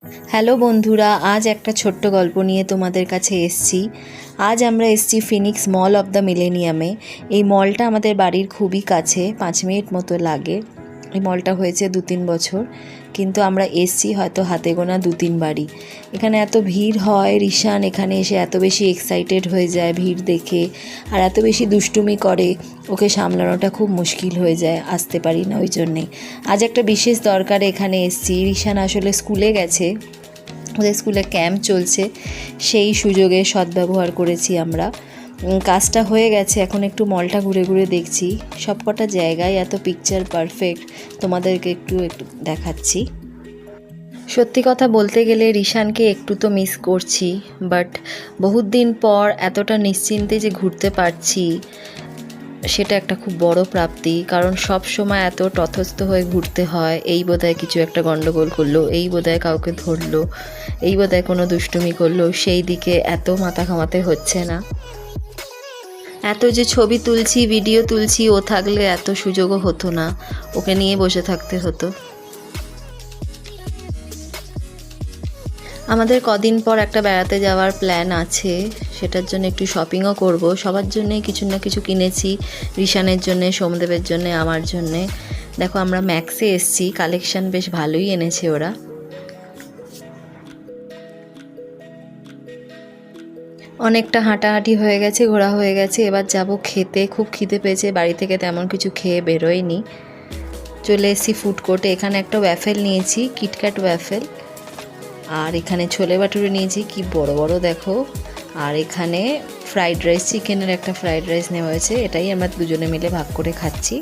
Hello বন্ধুরা, আজ একটা ছোট্ট গল্প নিয়ে তোমাদের কাছে এসেছি। আজ আমরা এসেছি ফিনিক্স মল অফ দ্য মিলেনিয়ামে। এই মলটা আমাদের বাড়ির খুবই কাছে, 5 মিনিট মতো লাগে। এই মলটা হয়েছে 2-3 বছর, কিন্তু আমরা এসেছি হয়তো হাতে গোনা 2-3 বারই। এখানে এত ভিড় হয়, রিশান এখানে এসে এত বেশি এক্সাইটেড হয়ে যায় ভিড় দেখে, আর এত বেশি দুষ্টুমি করে, ওকে সামলানোটা খুব মুশকিল হয়ে যায়, আসতে পারি না ওই জন্যেই। আজ একটা বিশেষ দরকারে এখানে এসেছি। রিশান আসলে স্কুলে গেছে, ওদের স্কুলে ক্যাম্প চলছে, সেই সুযোগে সদ্ব্যবহার করেছি আমরা। কাজটা হয়ে গেছে, এখন একটু মলটা ঘুরে ঘুরে দেখছি। সবকটা জায়গায় এত পিকচার পারফেক্ট, তোমাদেরকে একটু দেখাচ্ছি। সত্যি কথা বলতে গেলে রিশানকে একটু তো মিস করছি, বাট বহুত দিন পর এতটা নিশ্চিন্তে যে ঘুরতে পারছি সেটা একটা খুব বড় প্রাপ্তি। কারণ সব সময় এত তথস্থ হয়ে ঘুরতে হয়, এই বোধহয় কিছু একটা গন্ডগোল করলো, এই বোধহয় কাউকে ধরলো, এই বোধহয় কোনো দুষ্টুমি করলো, সেই দিকে এত মাথা ঘামাতে হচ্ছে না। এত যে ছবি তুলছি, ভিডিও তুলছি, ও থাকলে এত সুযোগও হতো না, ওকে নিয়ে বসে থাকতে হতো। আমাদের কদিন পর একটা বেড়াতে যাওয়ার প্ল্যান আছে, সেটার জন্য একটু শপিংও করব। সবার জন্যই কিছু না কিছু কিনেছি, রিশানের জন্যে, সোমদেবের জন্যে, আমার জন্যে। দেখো আমরা ম্যাক্সে এসছি, কালেকশন বেশ ভালোই এনেছে ওরা। অনেকটা হাঁটাহাঁটি হয়ে গেছে, ঘোরা হয়ে গেছে, এবার যাব খেতে। খুব খিদে পেয়েছে, বাড়ি থেকে তেমন কিছু খেয়ে বেরোয়নি। চলে এসেছি ফুড কোর্টে। এখানে একটা ওয়াফেল নিয়েছি, কিটক্যাট ওয়াফেল, আর এখানে ছোলে বাটুরে নিয়েছি, কি বড় বড় দেখো। আর এখানে ফ্রাইড রাইস, চিকেনের একটা ফ্রাইড রাইস নেওয়া হয়েছে, এটাই আমরা দুজনে মিলে ভাগ করে খাচ্ছি।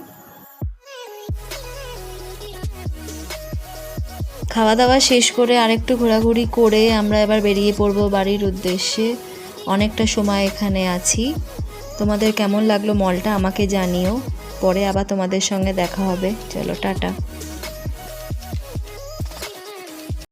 খাওয়া দাওয়া শেষ করে আরেকটু ঘোরাঘুরি করে আমরা এবার বেরিয়ে পড়বো বাড়ির উদ্দেশ্যে। অনেকটা সময় এখানে আছি। তোমাদের কেমন লাগলো মলটা আমাকে জানিও, পরে আবার তোমাদের সঙ্গে দেখা হবে। চলো টাটা।